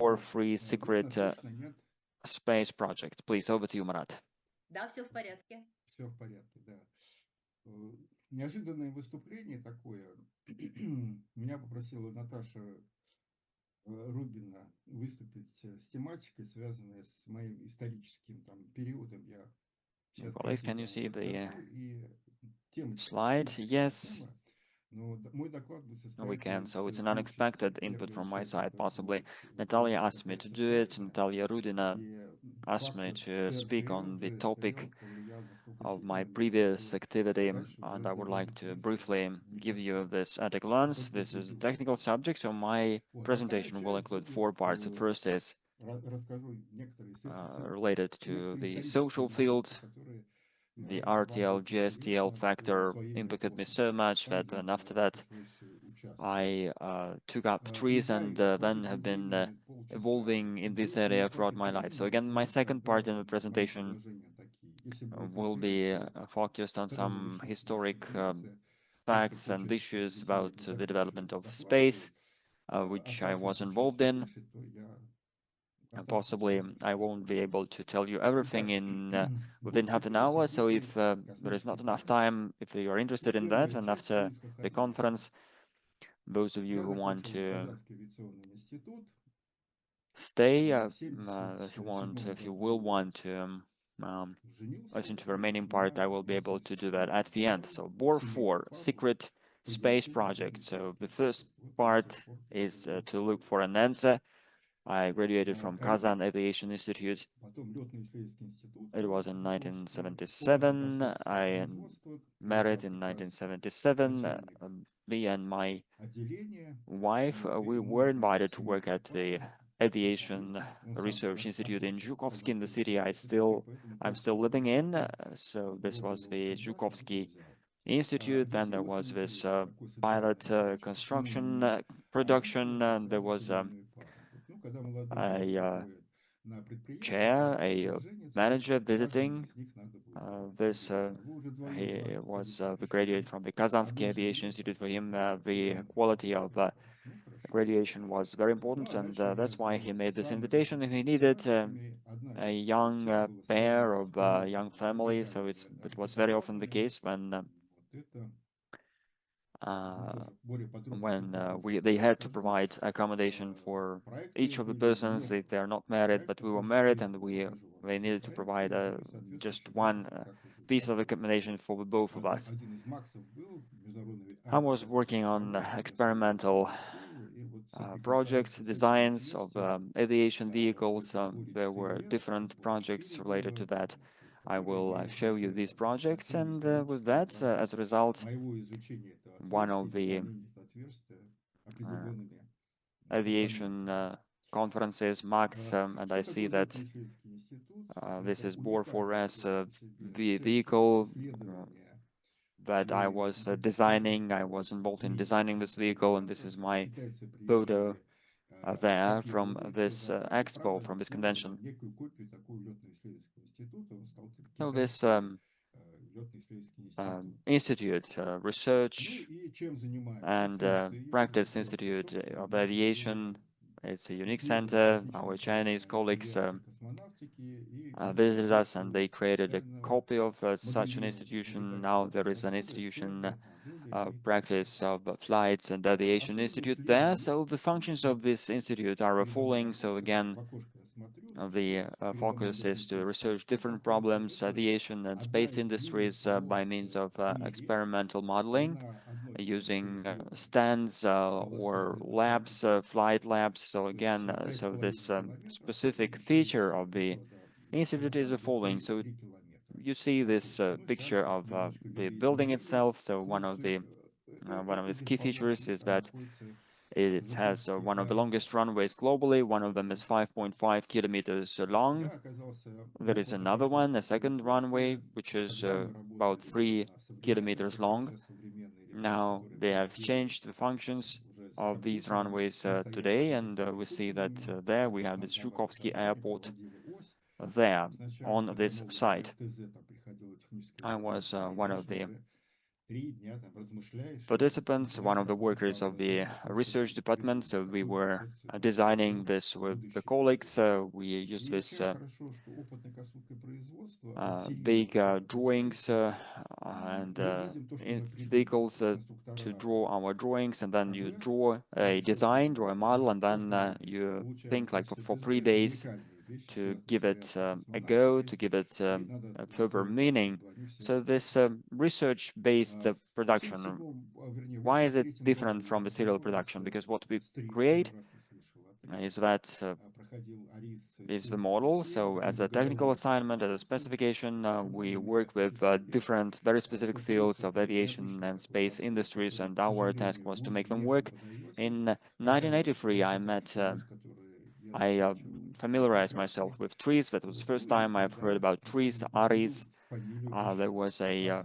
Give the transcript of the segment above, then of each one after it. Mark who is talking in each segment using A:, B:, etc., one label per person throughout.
A: or free secret space project. Please, over to you, Marat.
B: Да, все в порядке.
C: Все в порядке, да. Неожиданное выступление такое. Меня попросила Наташа Рубина выступить с тематикой, связанной с моим историческим периодом. Я сейчас
A: Colleagues, can
C: кратенько
A: you see the
C: расскажу. И тема
A: slide?
C: специфическая
A: Yes,
C: тема. Но мой доклад будет
A: we
C: состоять
A: can.
C: из
A: So it's an
C: двух частей.
A: unexpected input
C: Первая
A: from my
C: часть
A: side,
C: это
A: possibly.
C: будет
A: Natalia
C: повестка
A: asked me
C: такая
A: to do it.
C: официальная,
A: Natalia Rudina
C: где
A: asked me
C: фактор
A: to speak
C: ТРТЛ,
A: on the
C: ТРТЛ
A: topic
C: повлиял настолько
A: of
C: сильно
A: my
C: на меня,
A: previous
C: что
A: activity,
C: дальше
A: and
C: уже
A: I would like
C: доводить
A: to
C: мысли было
A: briefly give you
C: несовсем.
A: this at a
C: Но
A: glance.
C: только
A: This is a
C: приблизительно.
A: technical subject, so my
C: Вот. А вторая
A: presentation will
C: часть
A: include
C: будет,
A: four parts. The first is
C: расскажу
A: related to
C: некоторые
A: the
C: исторические
A: social
C: моменты,
A: field.
C: которые
A: The
C: играли
A: RTL,
C: важную
A: GSTL
C: роль в
A: factor
C: освоении
A: impacted me
C: космоса.
A: so much
C: Там,
A: that,
C: где
A: and after
C: мне
A: that,
C: пришлось участвовать.
A: I took up
C: И
A: trees
C: да,
A: and
C: и
A: then
C: посвятить
A: have
C: им
A: been
C: времени полчаса.
A: evolving in this
C: Конечно, не
A: area throughout
C: хватит
A: my life. So
C: времени,
A: again, my
C: но
A: second part in
C: тогда
A: the
C: мои
A: presentation
C: предложения такие. Если будет
A: will be
C: интересно,
A: focused on
C: сразу
A: some
C: вышлите вашу
A: historic
C: информацию. То, что
A: facts and
C: хочет
A: issues about
C: детали
A: the
C: дальнейшие
A: development of
C: доклады,
A: space, which I was
C: оставшуюся
A: involved
C: часть
A: in.
C: услышать, то я
A: And
C: останусь на
A: possibly
C: связи.
A: I won't be able to tell you everything
C: Итак,
A: in within
C: блок
A: half an
C: 4
A: hour. So
C: секретный
A: if there is
C: космический
A: not enough
C: проект.
A: time, if you are interested in that,
C: Первая
A: and
C: часть
A: after the
C: поисково-хождение.
A: conference, those of you
C: Я
A: who want
C: закончил
A: to
C: Казанский авиационный институт
A: stay,
C: в 1977
A: if you will
C: году.
A: want to
C: Женился
A: listen to the remaining part, I
C: на
A: will be able to do that
C: классической
A: at the end. So Bore
C: семейной
A: 4,
C: формуле
A: secret space
C: приглашение
A: project.
C: получить
A: So the
C: степень.
A: first
C: Вот я с тех
A: part
C: пор
A: is
C: провожу
A: to look for an
C: обучение.
A: answer. I graduated from
C: Карьера,
A: Kazan Aviation Institute.
C: потом летно-исследовательский институт
A: It was in
C: Жуковский, опыт
A: 1977.
C: непосредственного
A: I
C: производства,
A: married in
C: когда как раз
A: 1977.
C: начальник
A: Me and my
C: отделения.
A: wife, we
C: Ему
A: were
C: уже
A: invited to work
C: семейная
A: at the
C: пара,
A: Aviation
C: специалисты. Он сам
A: Research Institute in
C: окончил
A: Zhukovsky in the
C: промысловый
A: city
C: университет, поэтому
A: I'm
C: качество
A: still living in.
C: образования
A: So this was
C: пробовал
A: the
C: очень важно
A: Zhukovsky
C: взял.
A: Institute. Then there
C: Объяснил
A: was
C: очень
A: this
C: интересно такой
A: pilot
C: социальный подход. Почему
A: construction
C: не
A: production.
C: один, а сразу
A: There was
C: семейную пару. Вот, ну, когда молодые люди
A: a
C: приходят на предприятие,
A: chair,
C: когда
A: a
C: женятся,
A: manager
C: каждому
A: visiting
C: из них надо будет
A: this.
C: определить. Вы уже вдвоем, два
A: He was
C: специалиста
A: the
C: пришли,
A: graduate
C: ну,
A: from the Kazansky
C: одной
A: Aviation
C: семье
A: Institute. For
C: достаточно
A: him,
C: будет
A: the
C: замуж
A: quality of
C: отправиться. Ну, хорошо.
A: graduation was very important,
C: Ну, а
A: and
C: дальше я
A: that's why he
C: занимался
A: made this
C: самыми
A: invitation. And
C: различными
A: he needed
C: темами. Одна
A: a
C: из
A: young
C: тем была
A: pair
C: связана с
A: of young
C: полетами
A: family. So
C: вертолетами
A: it was very often the
C: альпинизаторами.
A: case when
C: Вот это мы
A: uh,
C: тоже более подробно чуть попозже об
A: they
C: этом
A: had to
C: расскажу.
A: provide accommodation for each
C: Проекты
A: of the
C: были
A: persons if
C: много
A: they are not married, but we
C: проектов,
A: were
C: даже
A: married, and
C: перечень покажу вам
A: they
C: все
A: needed to provide
C: проекты, ну и
A: just
C: соответствующий
A: one
C: опыт, как
A: piece of
C: результаты.
A: accommodation for the both of us.
C: Один из МАКСов был Международный
A: I was working
C: аэрокосмический
A: on
C: завод, мы основали его
A: experimental
C: в Москве, и вот
A: projects,
C: соприкасаясь с этими
A: designs of
C: вместе,
A: aviation
C: в
A: vehicles.
C: эти годы
A: There
C: 4
A: were
C: лет,
A: different
C: было
A: projects
C: 4
A: related to
C: года,
A: that. I
C: которые
A: will
C: были
A: show you
C: посвящены
A: these
C: там
A: projects, and with
C: среднеисторической
A: that, as a
C: программе
A: result,
C: моего изучения этого
A: one
C: отверстия,
A: of the
C: заполнения этого отверстия
A: uh,
C: определенными
A: aviation
C: компонентами.
A: conferences, MAX, and I
C: Что
A: see
C: такое
A: that
C: летно-исследовательский институт?
A: this
C: Это
A: is Bor
C: уникальный
A: 4S
C: центр
A: vehicle
C: исследования
A: that I
C: и
A: was
C: гипотезирования
A: designing. I was involved in
C: внешних
A: designing this vehicle, and this
C: катализаторов.
A: is my
C: Китайцы
A: photo
C: приезжали
A: there
C: всякие
A: from
C: годы, все
A: this
C: забрали.
A: expo,
C: Правда,
A: from this
C: создали
A: convention.
C: некую копию такого летно-исследовательского института. Он стал
A: So this
C: китайский летно-исследовательский институт.
A: institute,
C: Ну
A: research
C: и чем занимается?
A: and
C: Функции есть
A: practice
C: коротко о
A: institute
C: том, что
A: of
C: занимается
A: aviation. It's a unique
C: исследованием
A: center. Our
C: различных
A: Chinese
C: форм
A: colleagues
C: авиации, космонавтики и
A: visited us, and
C: разработку
A: they created a
C: специального
A: copy of such an
C: моделирования
A: institution. Now
C: летательного
A: there is an
C: подхода,
A: institution
C: исследования модели и так
A: practice
C: далее.
A: of flights and aviation
C: Основные
A: institute there.
C: исследования,
A: So the functions
C: вот
A: of this institute are
C: передо мной
A: following. So
C: окошко, так
A: again,
C: в окошко я смотрю,
A: the
C: передо мной
A: focus is
C: лежит
A: to
C: здесь
A: research different
C: фотоаппарат.
A: problems,
C: Это
A: aviation and
C: одна
A: space
C: из длинных
A: industries by
C: полос
A: means of
C: в мире.
A: experimental modeling
C: На одной полосе
A: using
C: сделан
A: stands or labs,
C: полосатый
A: flight labs. So
C: то есть
A: again,
C: пять с
A: so
C: половиной
A: this
C: километров,
A: specific feature
C: следующая
A: of the
C: еще одна
A: institute is
C: полоса
A: the
C: будет
A: following. So
C: 3 километра.
A: you see
C: То
A: this
C: есть, ну, сейчас
A: picture
C: вот
A: of
C: немножечко
A: the
C: виднеется
A: building
C: небо.
A: itself. So
C: Ну,
A: one of its key
C: полос
A: features is that
C: находится
A: it has
C: Жуковский
A: one of the longest
C: аэропорт.
A: runways globally. One of them is
C: Вот.
A: 5.5 kilometers
C: Я
A: long.
C: оказался
A: There is
C: под
A: another one, a
C: руководством
A: second runway,
C: производства,
A: which is
C: когда мы
A: about
C: работали
A: 3 kilometers
C: уже
A: long.
C: сейчас современные решения,
A: Now
C: которые
A: they have
C: проектируют
A: changed the functions
C: уже с
A: of these
C: компьютером,
A: runways today,
C: настоящими
A: and we see that
C: суперкомпьютерами,
A: there we have
C: там
A: this
C: команда
A: Zhukovsky
C: сотрудников
A: airport
C: проводила ось.
A: there
C: Сначала,
A: on
C: когда
A: this
C: новый
A: site.
C: проект ТЗ, там приходило техническое
A: I was
C: руководство, и
A: one of
C: дальше
A: the
C: уже
A: participants, one of the workers of the research department. So we were designing this with the colleagues. We used this big drawings and in vehicles to draw our drawings, and then you draw a design, draw a model, and then you think like for 3 days to give it a go, to give it a further meaning. So this research-based production, why is it different from the serial production? Because what we create is that is the model. So as a technical assignment, as a specification, we work with different, very specific fields of aviation and space industries, and our task was to make them work. In 1983, I familiarized myself with trees. That was the first time I've heard about trees, ARIs. There was a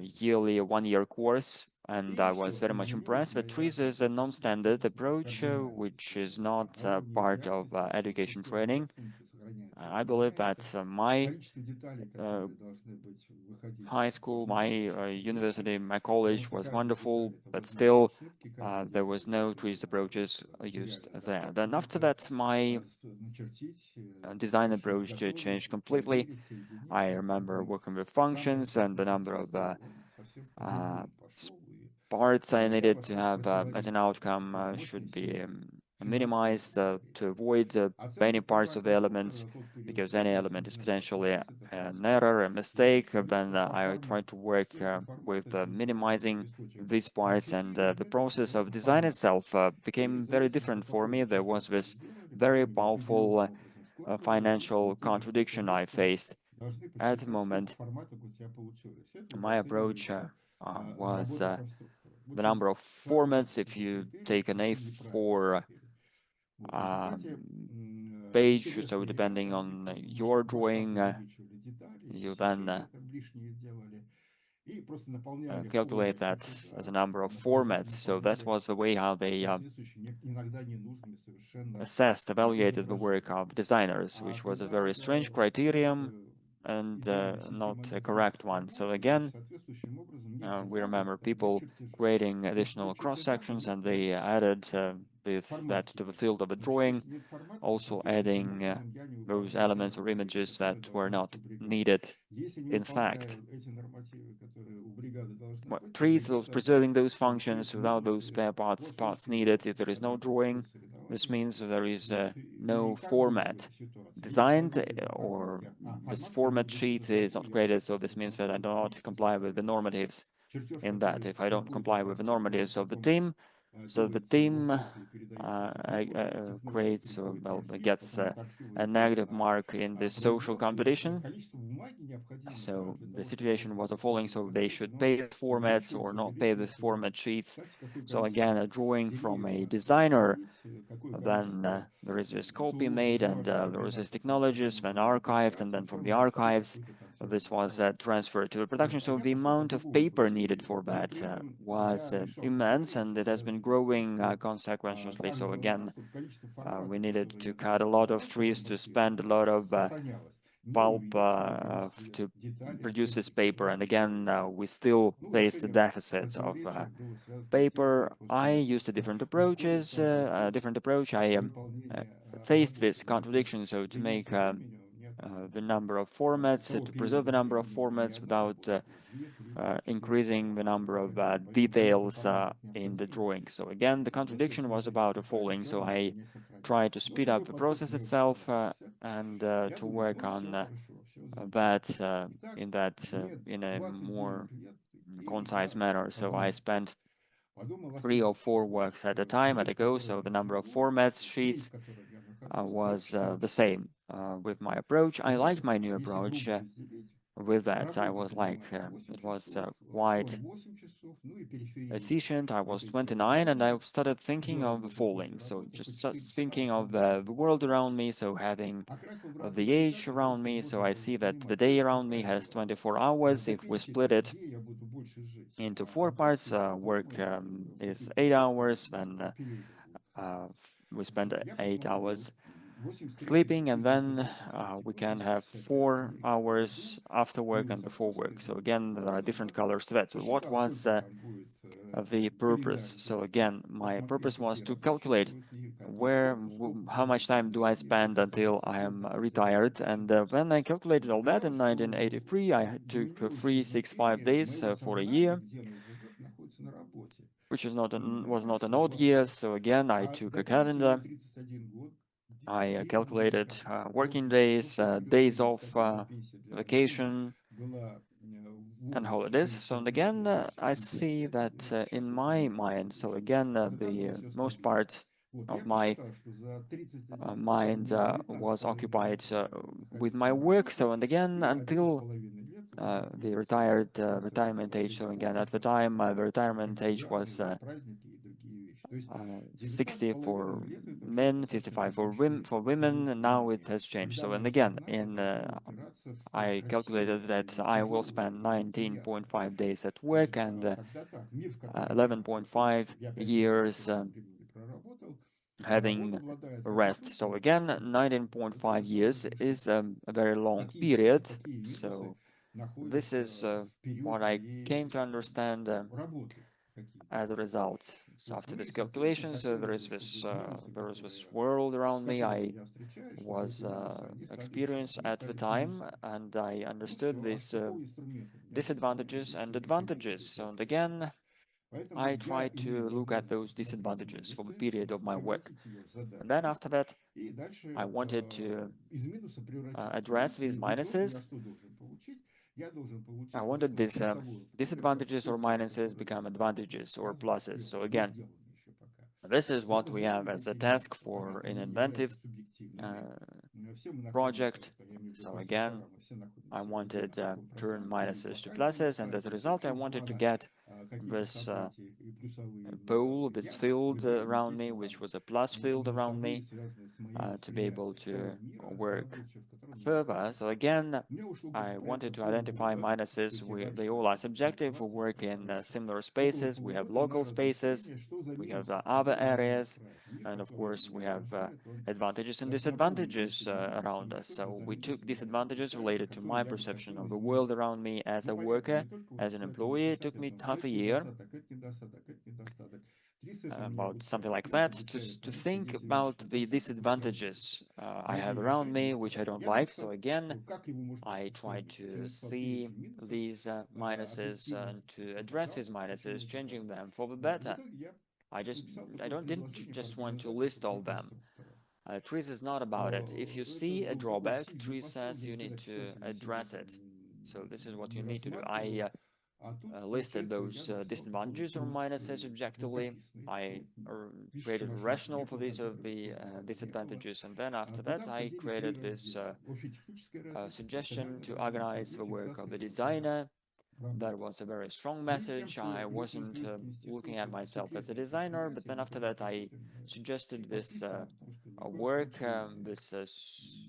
A: yearly 1-year course, and I was very much impressed that trees is a non-standard approach, which is not part of education training. I believe that my high school, my university, my college was wonderful, but still there was no trees approaches used there. Then after that, my design approach changed completely. I remember working with functions, and the number of uh, parts I needed to have as an outcome should be minimized to avoid many parts of the elements, because any element is potentially an error, a mistake. Then I try to work with minimizing these parts, and the process of design itself became very different for me. There was this very powerful financial contradiction I faced at the moment. My approach was the number of formats. If you take an A4 um, page, so depending on your drawing, you then calculate that as a number of formats. So that was the way how they assessed, evaluated the work of designers, which was a very strange criterion and not a correct one. So again, we remember people creating additional cross sections, and they added with that to the field of a drawing, also adding those elements or images that were not needed in fact. Trees was preserving those functions without those spare parts needed. If there is no drawing, this means there is no format designed, or this format sheet is not created. So this means that I do not comply with the normatives in that. If I don't comply with the normatives of the team, so the team creates, or well, gets a negative mark in this social competition. So the situation was the following: so they should pay the formats or not pay this format sheets. So again, a drawing from a designer, then there is this copy made, and there was this technologies, then archived, and then from the archives, this was transferred to the production. So the amount of paper needed for that was immense, and it has been growing consequently. So again, we needed to cut a lot of trees, to spend a lot of pulp to produce this paper. And again, we still face the deficits of paper. I used a different approaches, a different approach. I uh, faced this contradiction. So to make the number of formats, to preserve the number of formats without increasing the number of details in the drawing. So again, the contradiction was about the following. So I tried to speed up the process itself and to work on that in a more concise manner. So I spent 3 or 4 works at a time at a go. So the number of formats sheets was the same with my approach. I liked my new approach with that. I was like, it was quite efficient. I was 29, and I started thinking of the following. So just thinking of the world around me. So having the age around me. So I see that the day around me has 24 hours. If we split it into 4 parts, work is 8 hours, then we spend 8 hours sleeping, and then we can have 4 hours
C: день,
A: after work and
C: плюс
A: before
C: отсутствие
A: work. So
C: дневных
A: again, there are
C: занятий.
A: different colors to that. So what
C: Посчитав,
A: was
C: сколько там будет
A: the purpose? So
C: календариков,
A: again, my
C: посмотреть,
A: purpose was
C: какие
A: to
C: рабочие
A: calculate
C: делают ли, какие отпуск
A: how much
C: уплачивают
A: time do I
C: ли, и
A: spend
C: какие
A: until I
C: коэффициенты
A: am
C: они
A: retired.
C: делают
A: And
C: себе.
A: when I calculated
C: Вот.
A: all that
C: Оказалось,
A: in
C: что
A: 1983, I
C: для
A: took
C: него
A: free
C: очень
A: 6 5
C: значение
A: days
C: моего
A: for a
C: сознания,
A: year,
C: где оно живет, находится на работе.
A: which is
C: И
A: was not an
C: отлично
A: odd year.
C: оплачивает.
A: So again, I
C: А
A: took
C: до
A: a
C: пенсии ему
A: calendar.
C: 31 год.
A: I
C: Где ему будет
A: calculated
C: отпуск?
A: working
C: Кроме
A: days,
C: после
A: days
C: предложения
A: off,
C: стабильной пенсии для мужчины
A: vacation,
C: была в
A: and
C: область
A: holidays. So and
C: 4-5 лет,
A: again,
C: для
A: I
C: женщины
A: see
C: 5 лет.
A: that
C: И
A: in
C: сейчас это
A: my
C: не так
A: mind, so
C: совершенно.
A: again,
C: А до того
A: the
C: все
A: most
C: стабильно.
A: part
C: Вот,
A: of
C: я
A: my
C: посчитал, что за 31 год у
A: mind
C: меня 19 с
A: was
C: половиной
A: occupied
C: лет
A: with
C: находиться
A: my
C: на
A: work.
C: работе,
A: So and again,
C: и за 5 с
A: until
C: половиной лет у меня
A: the
C: будет
A: retired
C: отсутствие.
A: retirement age. So again, at the
C: Отдыха,
A: time, the retirement age
C: окончательный,
A: was
C: да, праздники и другие вещи. То есть 19 с
A: 60
C: половиной
A: for
C: лет это вообще
A: men,
C: достаточно
A: 55
C: большой
A: for women,
C: период
A: and now it
C: времени,
A: has changed.
C: когда
A: So and
C: мое
A: again,
C: сознание готово упираться в
A: I
C: красивое
A: calculated that
C: и
A: I will
C: тяжелое
A: spend
C: и неприятное.
A: 19.5 days at work
C: Значит,
A: and
C: тогда так, мир, в котором я нахожусь,
A: 11.5
C: я 5 лет в
A: years
C: социальном приюте проработал, он
A: having
C: обладает
A: rest. So
C: каким-то
A: again,
C: смыслом, каким-то
A: 19.5
C: смыслом
A: years is
C: завершительным.
A: a very long
C: Какие плюсы,
A: period.
C: какие минусы
A: So this
C: находятся
A: is
C: в период
A: what I
C: моей
A: came to understand
C: работы какие-то.
A: as a result. So
C: Вот.
A: after
C: Ну и,
A: this
C: soответственно,
A: calculation, so
C: хотелось бы, чтобы минусы,
A: there is this
C: которые,
A: world
C: с
A: around me.
C: которыми
A: I
C: я встречаюсь, чтобы эти
A: was
C: минусы, они стали, чтобы
A: experienced
C: они
A: at the
C: стали
A: time,
C: плюсами.
A: and I
C: Ну
A: understood
C: все, а с
A: these
C: какого инструмента мне начинать
A: disadvantages and
C: решение
A: advantages.
C: этой
A: So and
C: системы?
A: again,
C: Поэтому
A: I
C: я
A: tried to
C: имею
A: look at
C: возможность
A: those
C: рассмотреть
A: disadvantages for the
C: минусы,
A: period of my work.
C: превратить ее в
A: And then
C: задачи,
A: after that,
C: и
A: I
C: дальше
A: wanted to
C: из минуса превратить в
A: address
C: плюс,
A: these
C: и в итоге я
A: minuses.
C: что должен получить? Я должен
A: I
C: получить вот
A: wanted
C: то
A: these
C: часовое время,
A: disadvantages or
C: опции,
A: minuses
C: которое
A: become advantages or
C: я
A: pluses.
C: сделал,
A: So
C: не
A: again,
C: сделано еще пока.
A: this is what
C: Это
A: we
C: знания
A: have as a
C: такие
A: task
C: минусы. Пока
A: for an
C: они являются
A: inventive
C: субъективными,
A: uh,
C: все мы находимся,
A: project.
C: вот, я имею в виду
A: So again,
C: конструктора, мы все
A: I
C: находимся в
A: wanted
C: таком
A: turn
C: пространстве, и
A: minuses to
C: пока не
A: pluses, and as a
C: сложится
A: result, I
C: очень
A: wanted to
C: плана
A: get
C: каких-то
A: this
C: событий, и плюсовые, и
A: pole,
C: минусовые.
A: this
C: Я
A: field
C: выбираю,
A: around me,
C: естественно,
A: which was a plus field around
C: минусовые,
A: me,
C: связанные с моим
A: to be able
C: восприятием того
A: to
C: мира
A: work
C: рабочего, в котором я
A: further. So
C: нахожусь.
A: again,
C: У меня ушло где-то
A: I
C: порядка
A: wanted to identify
C: полгода, то
A: minuses.
C: есть я
A: They
C: дальше
A: all are
C: начал
A: subjective. We
C: тренироваться в
A: work in
C: preparation.
A: similar
C: Около
A: spaces. We have
C: полугода мне
A: local spaces.
C: разъяснение, что за
A: We have
C: минусы,
A: other
C: которые меня
A: areas.
C: окружают. Мир,
A: And of
C: который
A: course, we
C: меня
A: have
C: окружает, он
A: advantaгаges and
C: заполнен
A: disadvantages
C: этими
A: around
C: минусами.
A: us.
C: Что это
A: So
C: за
A: we took
C: минусы такие?
A: disadvantages
C: Плюсовые,
A: related to
C: которые
A: my
C: я бы
A: perception
C: хотел
A: of the
C: изменить.
A: world around me as
C: Ну,
A: a
C: понятно,
A: worker,
C: не только вот
A: as an
C: сказать и
A: employee. It
C: написать
A: took me
C: одно.
A: half a
C: Это
A: year,
C: недостаток, это недостаток, это недостаток. 3 сета меня
A: about something
C: обучают.
A: like
C: Треть
A: that,
C: обучает
A: to
C: тому, что
A: think
C: есть
A: about
C: величайший
A: the
C: достаток, и все будет.
A: disadvantages I have
C: Мои
A: around me,
C: решения
A: which I
C: стали.
A: don't
C: Я
A: like. So
C: просто,
A: again,
C: как его можно
A: I try
C: сравнить?
A: to
C: Смотреть
A: see
C: эти минусы
A: these minuses
C: объективно
A: and to address these
C: показал,
A: minuses,
C: почему это так.
A: changing them for the
C: Вот. И в
A: better.
C: итоге я
A: I just
C: написал
A: I
C: такое
A: don't didn't
C: предложение по
A: just want to
C: организации
A: list all
C: таких
A: them.
C: конструкторов.
A: Trees is not about it. If you
C: Это
A: see a
C: был такой
A: drawback,
C: сильный
A: Tree
C: посыл.
A: says
C: Я
A: you need
C: никогда
A: to
C: писателей сильно
A: address
C: там
A: it. So this is what you
C: не
A: need to do. I
C: рассматривал. А тут,
A: listed
C: получается, я
A: those
C: написал такой
A: disadvantages or
C: труд
A: minuses objectively.
C: живописный,
A: I
C: ну,
A: created a rationale for
C: шашматьяку,
A: these
C: который создавать не было.
A: disadvantages, and then after that,
C: Туда
A: I
C: входили 3
A: created this
C: раздела. Общетехническое развитие,
A: suggestion
C: профессиональное
A: to
C: развитие
A: organize
C: и
A: the work of
C: фиксация
A: the
C: результатов
A: designer. That
C: работы.
A: was a very strong
C: В связи с тем,
A: message.
C: что
A: I wasn't
C: научно-исследовательский
A: looking
C: институт–
A: at
C: это
A: myself as a
C: секретное
A: designer, but
C: предприятие,
A: then
C: на
A: after
C: котором
A: that, I
C: работаем мы,
A: suggested this
C: подписано, что ни в коем
A: work,
C: случае мы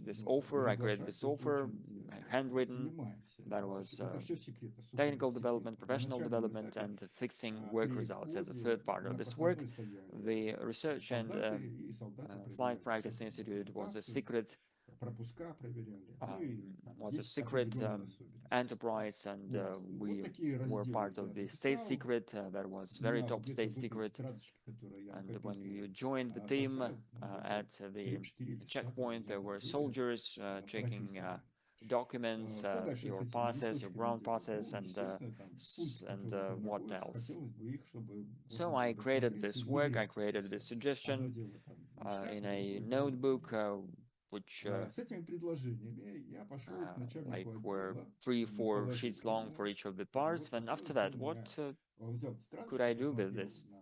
A: this offer. I created
C: разглашать
A: this
C: то,
A: offer,
C: чем
A: handwritten.
C: занимаемся.
A: That was
C: Это все секрет,
A: technical
C: супер
A: development,
C: секретно. На
A: professional
C: начальном
A: development,
C: этапе
A: and fixing work
C: при
A: results as a
C: входе
A: third part of
C: на
A: this work.
C: проходной стояли
A: The Research and
C: солдаты, и солдаты
A: Flight
C: проверяли
A: Practice
C: всякие
A: Institute was a
C: нотации,
A: secret
C: пропуска проверяли, ну
A: um,
C: и там есть определенные особенности.
A: enterprise, and
C: Вот. Вот
A: we
C: такие
A: were
C: разделы
A: part of
C: я
A: the state
C: написал.
A: secret that was very
C: На
A: top
C: вот
A: state
C: в этой
A: secret.
C: тетрадочке, которую я
A: And when you
C: прописывал,
A: joined the team
C: составил где-то
A: at the
C: 3-4 листа, там,
A: checkpoint,
C: где
A: there were
C: были
A: soldiers checking
C: прописаны.
A: documents,
C: Что дальше с
A: your
C: этими
A: passes, your
C: листочками
A: ground
C: делать?
A: passes,
C: Ну, естественно, там пункты,
A: and
C: которые там
A: what
C: находятся,
A: else.
C: хотелось бы их, чтобы
A: So
C: можно было
A: I created
C: рассмотреть и
A: this work. I
C: внедрять это
A: created this
C: все. Одно
A: suggestion
C: дело там мечтать,
A: in
C: а
A: a
C: другое дело
A: notebook,
C: выполнять.
A: which
C: С этими предложениями я пошел к
A: like
C: начальнику
A: were
C: отдела,
A: 3 4 sheets
C: положил
A: long for
C: ему.
A: each of the
C: И
A: parts.
C: вот
A: Then after
C: посмотрите,
A: that,
C: он
A: what
C: меня... Он взял
A: could
C: тетрадочку,
A: I do with
C: посмотрел
A: this?
C: на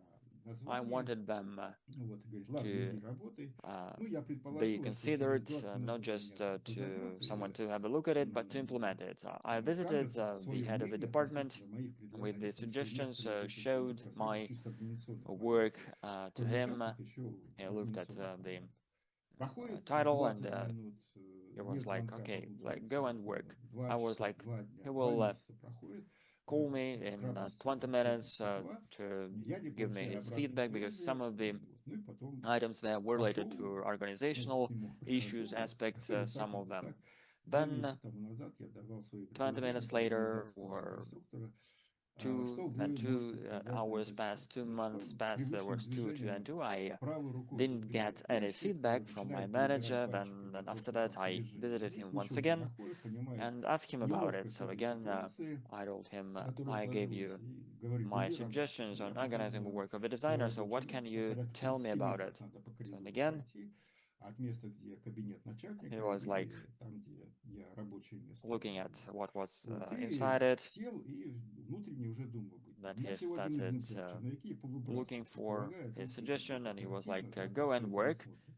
A: I
C: название,
A: wanted them
C: вот, и говорит, ладно,
A: to
C: иди работай.
A: uh,
C: Ну, я
A: be
C: предположил, что через
A: considered,
C: 20 минут
A: not
C: он меня
A: just
C: там
A: to
C: позовет
A: someone
C: и
A: to have a look at it, but to implement it. I visited
C: скажет
A: the
C: свое
A: head of the
C: мнение
A: department
C: относительно моих
A: with the
C: предложений, потому что
A: suggestions,
C: некоторые из этих пунктов
A: showed
C: касались
A: my
C: чисто организационных
A: work
C: вопросов.
A: to
C: Кроме
A: him.
C: частных, еще
A: He looked at
C: организационных
A: the
C: моментов. Проходит
A: title, and
C: 20 минут,
A: he was
C: нет
A: like,
C: звонка по
A: okay,
C: будильнику
A: like go and work.
C: телефона. 2
A: I was
C: часа,
A: like,
C: 2 дня,
A: he
C: 2
A: will
C: месяца проходит.
A: call me in
C: к радости
A: 20
C: общения
A: minutes
C: с тобой,
A: to
C: я не
A: give me
C: получаю
A: his
C: обратной
A: feedback because some
C: связи,
A: of the
C: вот. Ну и потом
A: items that were related to
C: пошел, ну, к
A: organizational
C: нему
A: issues,
C: прихожу,
A: aspects,
C: вот так
A: some
C: вот,
A: of
C: вот
A: them.
C: так. 2 месяца
A: Then
C: тому назад я давал свои
A: 20
C: предложения
A: minutes
C: по
A: later,
C: организации
A: or
C: конструктора.
A: two
C: Что
A: and
C: вы
A: two
C: можете сказать на
A: hours
C: этот счет?
A: passed, 2 months
C: Что
A: passed, there
C: привычным
A: was two and
C: движением
A: two. I
C: правой рукой
A: didn't get
C: забирает
A: any
C: ящик,
A: feedback from my
C: начинает перебирать
A: manager.
C: пальчиками
A: Then after
C: вот
A: that,
C: все
A: I
C: движения.
A: visited
C: Здесь
A: him once
C: ничего не
A: again
C: находит, понимает
A: and asked him about it.
C: неловкость
A: So
C: этой
A: again,
C: ситуации,
A: I told him,
C: которая
A: I gave
C: сложилась,
A: you
C: и говорит:
A: my
C: иди работай.
A: suggestions on
C: Я
A: organizing the
C: выхожу
A: work of a
C: на
A: designer. So
C: рабочее
A: what can
C: место,
A: you
C: порядка
A: tell me
C: 30
A: about
C: метров
A: it?
C: надо по
A: So and
C: коридору
A: again,
C: пройти от места, где кабинет
A: he
C: начальника,
A: was like
C: и там, где я рабочее место
A: looking at
C: занимаю.
A: what was
C: Вот, и
A: inside it.
C: сел, и внутренне уже думаю быть.
A: Then
C: У меня
A: he
C: всего один
A: started
C: экземпляр черновики,
A: looking
C: повыбрасывайте.
A: for
C: Полагаю,
A: his
C: он придет
A: suggestion,
C: завтра
A: and he was like,
C: понедельник, завтра
A: go
C: все
A: and
C: это
A: work.
C: рассмотрите.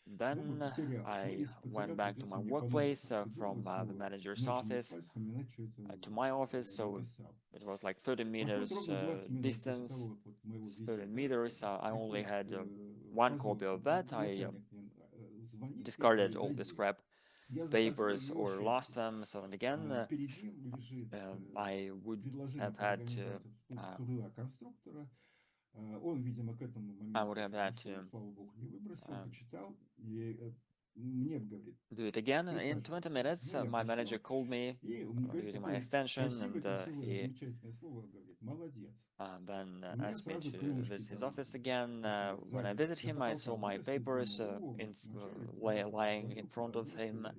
C: Думаю,
A: Then
C: потерял. Ну,
A: I
C: если
A: went
C: потерял,
A: back to
C: придется
A: my
C: мне по новой
A: workplace
C: процедуре
A: from the
C: снова
A: manager's
C: ночью не
A: office
C: спать, вспоминать, что это
A: to my office.
C: я
A: So
C: написал.
A: it was like 30
C: Проходит
A: meters
C: ровно 20 минут после
A: distance,
C: того, как вот моего
A: 30
C: визита,
A: meters. I only
C: приходит
A: had one copy
C: позвонка.
A: of that. I
C: Начальник мне звонит и
A: discarded
C: говорит:
A: all the
C: зайди.
A: scrap
C: Я захожу, и
A: papers
C: его
A: or lost
C: счастье.
A: them. So and again,
C: Перед ним лежит
A: I would
C: предложение
A: have
C: по
A: had to.
C: организации труда конструктора. Он, видимо, к этому
A: I
C: моменту
A: would have
C: уже
A: had
C: дошел,
A: to
C: слава богу, не выбросил,
A: um,
C: почитал. И мне говорит:
A: do it again in 20
C: присаживайся.
A: minutes.
C: Ну, я
A: My manager
C: присел.
A: called me
C: И он мне говорит
A: using my
C: такое
A: extension,
C: красивое,
A: and
C: красивое,
A: he
C: замечательное слово, говорит: молодец.
A: then
C: У меня
A: asked me
C: сразу
A: to
C: крылышки
A: visit his
C: там
A: office again.
C: такие
A: When I
C: сзади
A: visit
C: до
A: him, I
C: потолка
A: saw my
C: выросли.
A: papers
C: Думаю: о, говорит, начальник
A: lying in
C: посмотрел
A: front of
C: по-добрски.
A: him.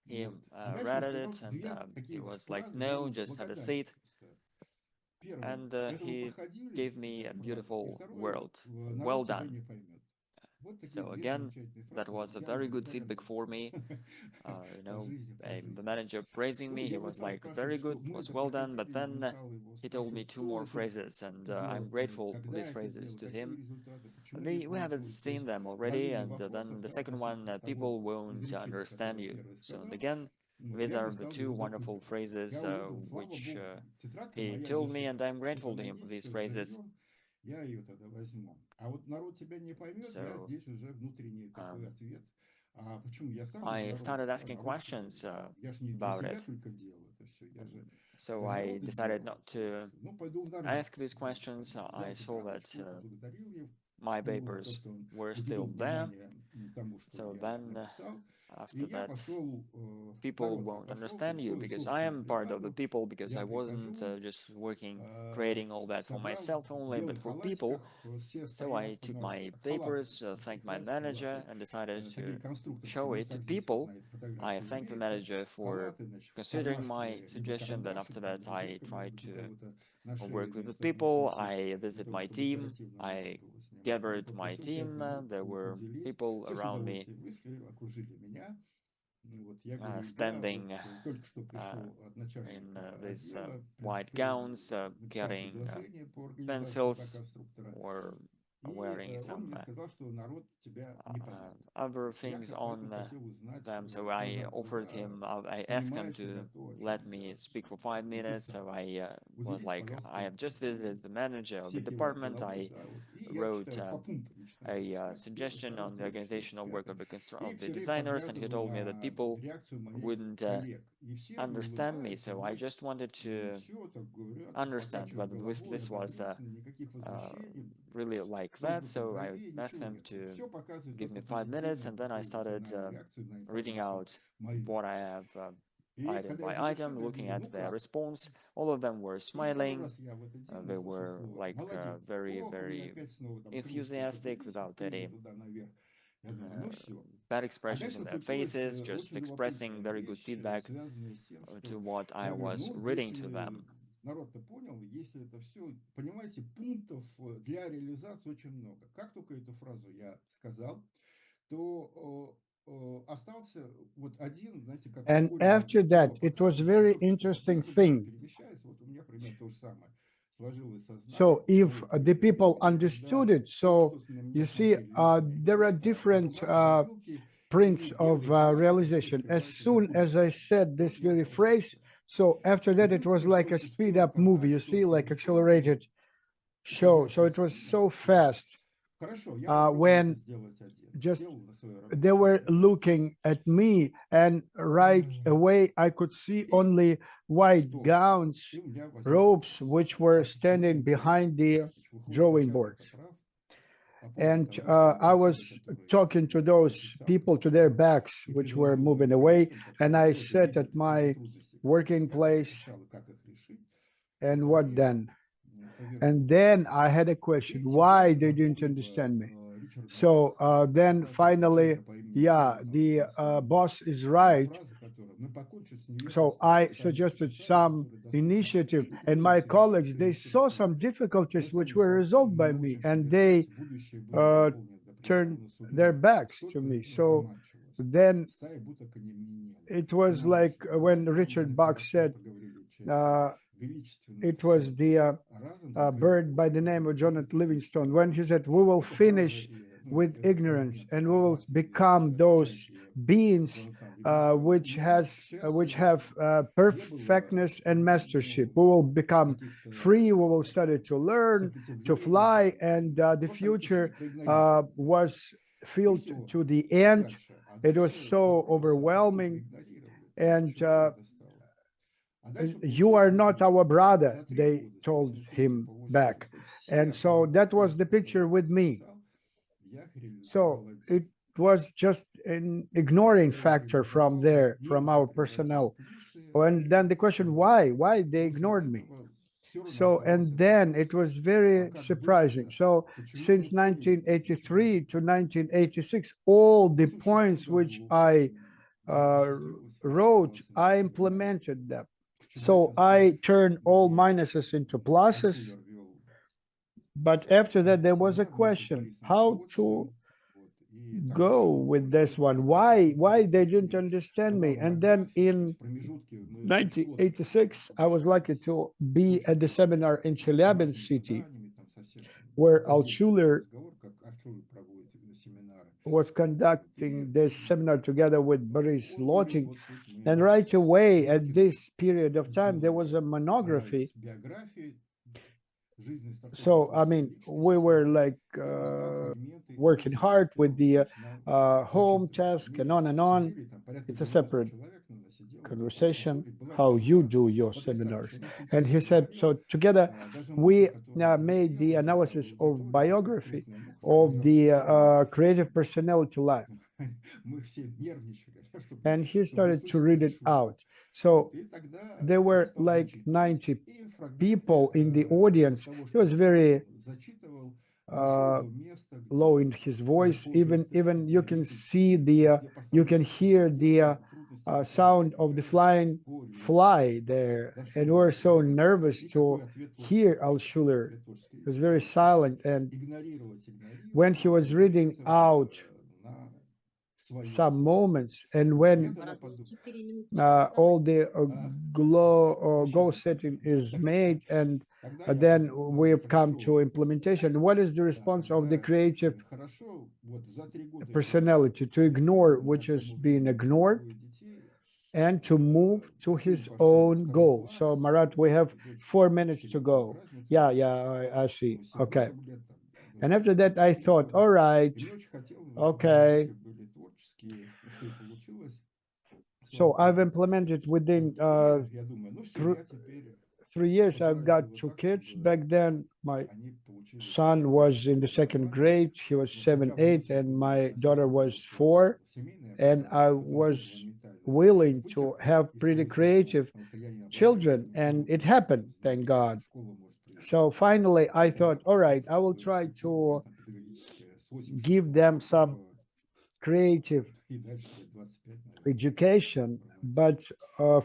C: И
A: He
C: вот. А дальше
A: read
C: он сказал
A: it, and
C: две
A: he
C: такие
A: was like,
C: фразы. Я
A: "No,
C: ему
A: just have a
C: благодарен
A: seat."
C: просто. Первое:
A: And
C: это вы
A: he
C: походили,
A: gave me a
C: фраза. И
A: beautiful
C: второе:
A: word.
C: народ
A: Well
C: тебя
A: done.
C: не поймет. Вот такие
A: So
C: две
A: again,
C: замечательные
A: that
C: фразы.
A: was a
C: Я ему
A: very good feedback
C: благодарен
A: for me.
C: по жизни, по
A: The
C: жизни.
A: manager praising
C: Ну,
A: me, he
C: я его
A: was
C: стал
A: like,
C: спрашивать,
A: very
C: что
A: good,
C: мы
A: was
C: это
A: well done. But
C: проходили, не
A: then
C: стал его
A: he told me
C: спрашивать,
A: two
C: кто
A: more
C: это
A: phrases, and I'm
C: делал,
A: grateful for
C: когда
A: these
C: это
A: phrases
C: делал,
A: to
C: какие
A: him.
C: результаты, почему не
A: We haven't
C: получилось. То
A: seen
C: есть
A: them already,
C: лавина
A: and
C: вопросов
A: then the second one,
C: относительно того
A: people won't
C: изречения,
A: understand
C: которое
A: you.
C: первый
A: So and
C: сказал.
A: again,
C: Вот,
A: these
C: я не
A: are the
C: стал
A: two
C: его
A: wonderful
C: допытывать.
A: phrases
C: Я уехал, слава
A: which
C: богу, тетрадка
A: he
C: моя
A: told me,
C: лежит.
A: and I'm
C: Вот
A: grateful to
C: она
A: him for
C: есть,
A: these
C: все
A: phrases.
C: заведем, я ее тогда возьму. А вот народ тебя не поймет, я
A: So
C: здесь уже внутренний такой
A: um,
C: ответ. А почему? Я сам из
A: I
C: народа,
A: started
C: да,
A: asking
C: народ,
A: questions
C: я же не для
A: about
C: себя
A: it.
C: только делал это все, я же
A: So
C: для
A: I
C: народа
A: decided
C: делал.
A: not
C: Вот.
A: to
C: Ну, пойду в народ.
A: ask these
C: Вот.
A: questions.
C: Взял
A: I saw that
C: тетрадочку, поблагодарил
A: my
C: его за то,
A: papers
C: что он
A: were still
C: уделил
A: there.
C: внимание тому, что
A: So
C: я
A: then
C: написал. И
A: after
C: я
A: that,
C: пошел,
A: people
C: народ-то
A: won't
C: пошел
A: understand
C: в
A: you
C: свою
A: because I
C: собственную
A: am part of the
C: бригаду.
A: people, because
C: Я
A: I wasn't
C: прихожу,
A: just working, creating all that for
C: собрал
A: myself
C: в
A: only, but
C: белых
A: for people.
C: халатиках, все
A: So I
C: стоят у
A: took
C: нас,
A: my
C: халаты,
A: papers,
C: кстати,
A: thanked my
C: китайские
A: manager,
C: латы,
A: and decided
C: такие
A: to
C: конструкторские,
A: show
C: ну,
A: it to
C: как здесь вот
A: people.
C: на этой
A: I
C: фотографии
A: thanked the
C: имеется,
A: manager for
C: халаты, значит, в
A: considering my
C: кармашке либо
A: suggestion. Then
C: карандашик,
A: after that,
C: либо
A: I
C: визитками,
A: tried
C: либо у
A: to
C: кого-то на шее
A: work with the
C: место будет
A: people.
C: висеть
A: I
C: для
A: visit
C: того,
A: my
C: чтобы
A: team.
C: оперативно можно
A: I
C: было снимать. Он
A: gathered my
C: попросил 5
A: team.
C: минут
A: There were
C: уделить.
A: people
C: Все с
A: around me
C: удовольствием вышли, окружили меня. Вот я говорю: да, вот
A: standing
C: только что
A: uh,
C: пришел от
A: in
C: начальника
A: these
C: отдела,
A: white gowns,
C: написал
A: carrying
C: предложение по организации труда
A: pencils,
C: конструктора.
A: or
C: И
A: wearing
C: он
A: some
C: мне сказал, что народ тебя не поймет.
A: other
C: Я
A: things
C: поэтому
A: on
C: хотел узнать
A: them. So I
C: глаза в
A: offered
C: глаза,
A: him, I asked him
C: понимает ли
A: to
C: я то, о
A: let
C: чем
A: me
C: я
A: speak for 5 minutes. So
C: написал.
A: I was
C: Уделите,
A: like, I
C: пожалуйста,
A: have just visited the manager of the
C: все кивают
A: department.
C: головой,
A: I
C: да, вот. И я
A: wrote
C: читаю по пунктам, начинаю
A: a
C: объяснять. Первый,
A: suggestion
C: второй,
A: on the
C: третий, четвертый,
A: organizational work
C: пятый. И
A: of the
C: все время
A: designers, and he
C: поглядываю
A: told me that
C: на
A: people
C: реакцию моих
A: wouldn't
C: коллег. И все
A: understand me.
C: улыбаются,
A: So I
C: вот.
A: just wanted
C: И
A: to
C: все так говорят,
A: understand
C: покачивают
A: whether
C: головой
A: this was
C: одобрительно, никаких
A: uh,
C: возмущений,
A: really like that.
C: выгнутой
A: So I
C: брови,
A: asked
C: ничего
A: him
C: нет.
A: to
C: Все показывает
A: give me
C: только
A: 5 minutes,
C: позитивную
A: and then I
C: такую
A: started
C: эмоциональную реакцию на
A: reading
C: информацию
A: out
C: мою.
A: what I have
C: И
A: item
C: когда я
A: by
C: завершил,
A: item,
C: я
A: looking
C: говорю:
A: at
C: ну
A: their
C: как?
A: response. All of them were
C: И второй
A: smiling.
C: раз я в этот день
A: They
C: услышал
A: were
C: слово
A: like
C: молодец.
A: very,
C: Ох, у меня
A: very
C: опять снова там крылышки
A: enthusiastic
C: поднялись,
A: without
C: уплыли
A: any
C: туда наверх. Я думаю: ну все.
A: bad
C: А
A: expressions
C: дальше
A: on their
C: случилась
A: faces, just
C: очень
A: expressing
C: любопытная
A: very good
C: вещь,
A: feedback
C: связанная с тем,
A: to
C: что
A: what I
C: я говорю:
A: was
C: ну,
A: reading to
C: если
A: them.
C: народ-то понял, если это все, понимаете, пунктов для реализации очень много. Как только эту фразу я сказал, то остался вот один, знаете, как
B: And
C: ускоренное
B: after that,
C: видео
B: it was
C: показывает,
B: very
C: только что вот
B: interesting
C: быстро мысль
B: thing.
C: перемещается. Вот у меня примерно то же самое сложилось
B: So
C: сознание
B: if
C: по
B: the
C: этому
B: people
C: времени,
B: understood
C: когда
B: it,
C: только
B: so
C: что на меня
B: you see,
C: смотрели лицами
B: there are
C: эксперта, потом
B: different
C: раз развилки
B: prints
C: и
B: of
C: белые халаты уже
B: realization. As
C: успевают
B: soon as I
C: закутываться.
B: said this
C: Вот я
B: very phrase,
C: согласился.
B: so after that, it was
C: Единственное,
B: like
C: что
B: a speed
C: успел
B: up movie,
C: сказать
B: you see,
C: только
B: like
C: в форме,
B: accelerated
C: когда
B: show. So
C: сейчас
B: it was so fast.
C: Хорошо, я попробую это
B: when
C: сделать один.
B: just
C: Сел на свое
B: they
C: рабочее
B: were
C: место.
B: looking at me, and right away I could see
C: И
B: only white
C: что?
B: gowns,
C: И у меня возник
B: robes,
C: вопрос.
B: which were
C: А почему
B: standing
C: он прав?
B: behind the
C: То есть выходит,
B: drawing
C: начальник
B: boards.
C: прав по поводу
B: And
C: того, что
B: I
C: инициативы,
B: was
C: которые
B: talking to those
C: написал
B: people to
C: этот
B: their
C: человек,
B: backs,
C: и
B: which were
C: предложил моим
B: moving away.
C: коллегам,
B: And
C: которые
B: I
C: тоже
B: sat at
C: видели эти
B: my
C: трудности, как
B: working
C: я
B: place.
C: решал и как их решить,
B: And
C: то
B: what
C: они
B: then? And
C: повернули.
B: then I had a question
C: Третий
B: why
C: больше
B: they didn't
C: напомнил
B: understand me.
C: бы Ричарда
B: So
C: Баха.
B: then
C: Кстати,
B: finally,
C: человека по имени
B: yeah,
C: Джонатан
B: the
C: Ливингстон.
B: boss is
C: Была
B: right.
C: фраза, которая «Мы покончим с невежеством
B: So I
C: сами
B: suggested
C: часами,
B: some
C: которые доступны нам».
B: initiative,
C: Люди
B: and my
C: пытаются решить,
B: colleagues,
C: что им
B: they saw
C: интересует.
B: some difficulties which
C: Касание
B: were
C: слабком,
B: resolved
C: мы
B: by me,
C: научимся
B: and they
C: решать, будущее будет
B: uh,
C: заполнено до
B: turned
C: предела, но
B: their
C: судьбы
B: backs to
C: что-то
B: me. So
C: заманчивость.
B: then
C: Стая будто конемнела.
B: it
C: И
B: was
C: нам
B: like
C: начали
B: when
C: говорить, мы
B: Richard Bach
C: наконец-то
B: said,
C: поговорили человеком
B: uh,
C: величественных
B: it was
C: всех.
B: the
C: Разом закрыли
B: bird by
C: уши,
B: the name of
C: говорили
B: Jonathan Livingston,
C: категорически.
B: when he said, we will
C: Эта фраза,
B: finish with
C: этот
B: ignorance
C: фрагмент
B: and we will
C: прорвался из
B: become those
C: речи
B: beings
C: Джонатана Ливингстона. У меня, к
B: which
C: счастью,
B: have
C: не было
B: perfectness and mastership. We will become
C: каких-то
B: free. We will study to learn, to
C: сопротивлений.
B: fly, and the
C: Просто решили
B: future
C: проигнорировать.
B: was
C: И
B: filled
C: все.
B: to the
C: И
B: end.
C: дальше. А
B: It was
C: дальше
B: so
C: вопрос, а почему
B: overwhelming,
C: проигнорировали?
B: and
C: Чего вам достало? А дальше
B: you are
C: получилось
B: not
C: очень
B: our
C: интересно.
B: brother,
C: За 3
B: they
C: года, с
B: told
C: 83
B: him
C: по
B: back.
C: 86, все
B: And so
C: основные
B: that was
C: вопросы,
B: the
C: которые
B: picture
C: я
B: with me.
C: написал, я
B: So
C: реализовал
B: it
C: один.
B: was just an ignoring factor from
C: Потом
B: there, from
C: немцы
B: our
C: превратили
B: personnel.
C: клише.
B: And then the question, why they
C: После
B: ignored me?
C: этого все равно
B: So,
C: оставался
B: and
C: этот
B: then it
C: вопрос.
B: was
C: А
B: very
C: как
B: surprising.
C: быть-то?
B: So
C: Почему
B: since
C: упорен? Почему?
B: 1983 to 1986, all
C: В
B: the
C: 86
B: points which
C: году
B: I
C: больше сделалось, я
B: wrote,
C: оказался на
B: I
C: семинаре
B: implemented them.
C: в
B: So
C: Челябинске,
B: I turned all
C: где
B: minuses into pluses.
C: Альшулер вел
B: But after that, there was a
C: семинар вместе с
B: question
C: Борисом
B: how to
C: Глочиным. Вот. И там
B: go
C: еще
B: with this
C: кое-кто
B: one.
C: участвовал.
B: Why
C: Какие-то
B: they didn't
C: такие
B: understand me? And then
C: монографии. То есть
B: in
C: в промежутке мы очень плотно
B: 1986, I was lucky
C: общались.
B: to be at the
C: Очень
B: seminar in
C: с
B: Chelyabinsk
C: домашними
B: city,
C: заданиями, там совсем
B: where
C: академический
B: Altshuler
C: разговор, как Альшулер проводит семинары.
B: was
C: Вот. И
B: conducting this seminar together with Boris
C: он говорит,
B: Lotin.
C: вот тут
B: And
C: мы
B: right
C: с
B: away, at
C: Лотиным
B: this period of time, there was
C: сделали
B: a
C: анализ
B: monography.
C: биографии жизни такой
B: So, I
C: творческой
B: mean, we
C: личности
B: were like
C: и разбрал фрагменты
B: working
C: и
B: hard with
C: стал
B: the
C: начинал
B: home
C: зачитывать.
B: task and
C: Мы
B: on and on.
C: сидели там, порядка
B: It's a
C: 90
B: separate
C: человек, наверное, сидело в этой
B: conversation,
C: аудитории. Была
B: how you
C: толпа
B: do your seminars.
C: потрясающая. Он очень
B: And he
C: интересно
B: said,
C: говорил.
B: so together
C: Даже муха,
B: we
C: которая
B: made the
C: взлетела в эту
B: analysis of
C: аудиторию, такая
B: biography
C: крупная муха,
B: of
C: жужжала
B: the
C: крыльями.
B: creative personality life.
C: Мы все нервничали,
B: And he
C: чтобы
B: started to
C: услышать
B: read it
C: Альшулера.
B: out. So
C: И тогда
B: there
C: я
B: were
C: стал
B: like
C: зачитывать.
B: 90
C: И фрагменты
B: people in the audience.
C: того,
B: He
C: что
B: was
C: я
B: very
C: зачитывал, дошел до места,
B: low in
C: где
B: his
C: уже
B: voice.
C: позже
B: Even
C: где
B: you can
C: виден,
B: see the,
C: где
B: you can
C: постановщик
B: hear
C: судов
B: the
C: понял трудности, которые
B: sound of the
C: возникают
B: flying
C: по
B: fly
C: реализации.
B: there.
C: Дошел
B: And
C: до
B: we're
C: этого
B: so
C: места,
B: nervous
C: и какой
B: to
C: ответ творческой
B: hear
C: личности?
B: Altshuler.
C: Ответ творческой
B: He was very
C: личности. То есть
B: silent. And
C: игнорировать,
B: when he was reading
C: надеяться
B: out
C: на свое
B: some
C: целое.
B: moments, and
C: Я
B: when
C: тогда подумал,
B: all the glow or goal
C: прощайте,
B: setting is
C: так
B: made,
C: сказать.
B: and
C: Тогда я
B: then
C: подумал,
B: we've come
C: хорошо,
B: to implementation. What is the
C: да,
B: response of the
C: тогда
B: creative
C: хорошо, вот за 3 года
B: personality to
C: перемен
B: ignore
C: у меня
B: which
C: там
B: is
C: уже
B: being
C: было
B: ignored
C: 2 детей,
B: and to move to
C: сын
B: his
C: пошел во
B: own
C: 2
B: goal? So,
C: класс,
B: Marat, we have
C: дочь
B: 4 minutes
C: 4
B: to
C: года
B: go.
C: разница,
B: Yeah, I see. Okay.
C: 7-8 лет там,
B: And
C: дочь
B: after that, I
C: 4
B: thought,
C: года.
B: all right,
C: И мне очень хотелось, чтобы
B: okay.
C: занятия были творческие, что и получилось, слава
B: So I've
C: богу.
B: implemented within
C: Вот. И я думаю, ну все, я теперь
B: 3 years. I've
C: постараюсь
B: got
C: сделать
B: 2
C: так,
B: kids.
C: чтобы
B: Back then, my
C: они получили
B: son was
C: хорошее
B: in the second
C: образование.
B: grade. He was
C: Но
B: 7,
C: сначала
B: 8,
C: нужно
B: and
C: было
B: my daughter was
C: ассимилировать
B: 4.
C: семейное
B: And I
C: образование, потом
B: was
C: тоже моментально
B: willing to
C: вытерпеть
B: have
C: и
B: pretty
C: свою сестру,
B: creative
C: потому что я не обладаю
B: children, and
C: ничего
B: it
C: такого,
B: happened, thank
C: знаете,
B: God.
C: как школа может привить.
B: So finally, I
C: Тогда
B: thought, all right,
C: представьте,
B: I will
C: такое
B: try to
C: там педагогическое с 86
B: give them some
C: года
B: creative
C: и дальше лет 25, наверное,
B: education.
C: проводить.
B: But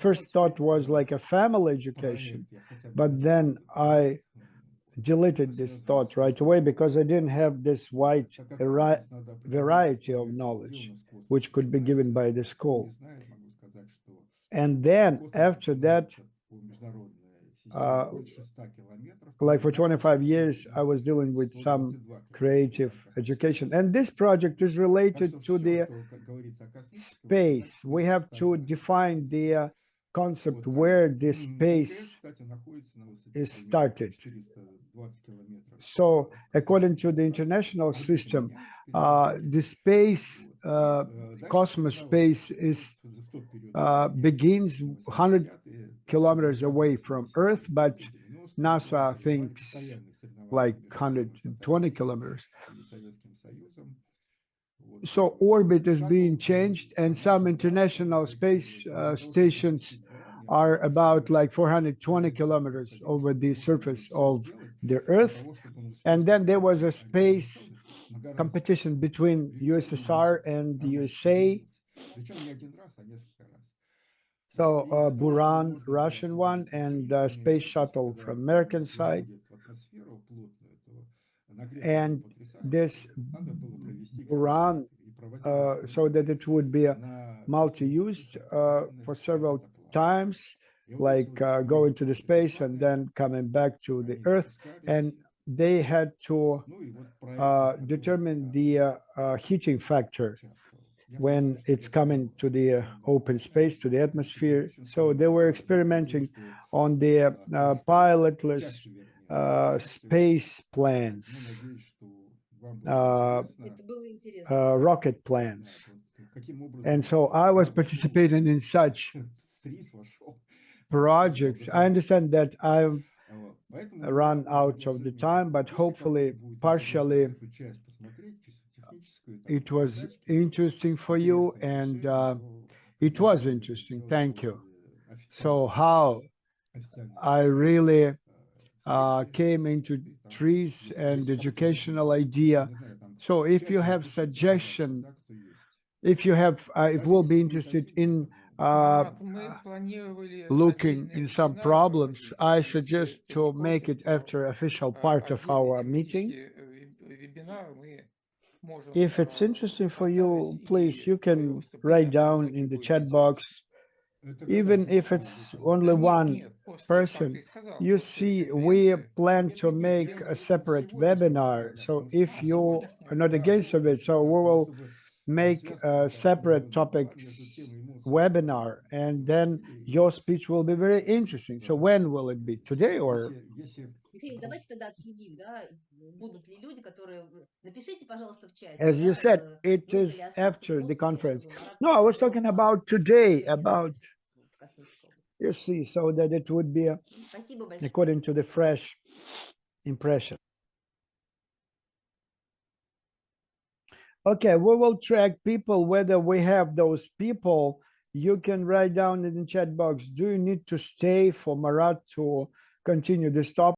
B: first
C: Но
B: thought
C: теперь
B: was like a family education.
C: проект я хотя бы
B: But then
C: начал
B: I
C: это
B: deleted this
C: связать
B: thought
C: с
B: right away
C: космосом.
B: because I didn't have this wide
C: Так как космос надо определять
B: variety of
C: проект,
B: knowledge
C: сделано в космосе,
B: which could be given by the
C: кто не
B: school.
C: знает, могу сказать, что
B: And then
C: космос
B: after that,
C: начинается по международной системе больше 100 километров,
B: like for
C: поднимается
B: 25 years, I was dealing with some
C: 122 километра
B: creative
C: космического
B: education.
C: пространства.
B: And this project is
C: Так
B: related
C: что
B: to
C: все,
B: the
C: что, как говорится, о космическом,
B: space.
C: значит,
B: We
C: несет
B: have to
C: стабильность.
B: define the concept
C: Вот.
B: where the
C: МКС,
B: space
C: кстати, находится на высоте
B: is
C: примерно
B: started.
C: 400
B: So according to the international system, the space, cosmos space is begins 100 kilometers away from Earth, but NASA thinks like 120 kilometers. So orbit is being changed, and some international space stations are about like 420 kilometers over the surface of the Earth. And then there was a space competition between USSR and the USA. So Buran, Russian one, and space shuttle from American side. And this Buran, so that it would be multi-used for several times, like going to the space and then coming back to the Earth. And they had to determine the heating factor when it's coming to the open space, to the atmosphere. So they were experimenting on the pilotless space plans, rocket plans. And so I was participating in such projects. I understand that I've run out of the time, but hopefully partially it was interesting for you, and it was interesting. Thank you. So how I really came into trees and educational idea. So if you have suggestion, if you have, if will be interested in looking in some problems, I suggest to make it after official part of our meeting. If it's interesting for you, please, you can write down in the chat box, even if it's only one person. You see, we plan to make a separate webinar. So if you are not against of it, so we will make a separate topics webinar, and then your speech will be very interesting. So when will it be? Today or?
D: Михаил, давайте тогда отследим, да, будут ли люди, которые... Напишите, пожалуйста, в чате.
B: As you said, it is after the conference. No, I was talking about today, about, you see, so that it would be according to the fresh impression. Okay, we will track people, whether we have those people. You can write down in the chat box, do you need to stay for Marat to continue this topic?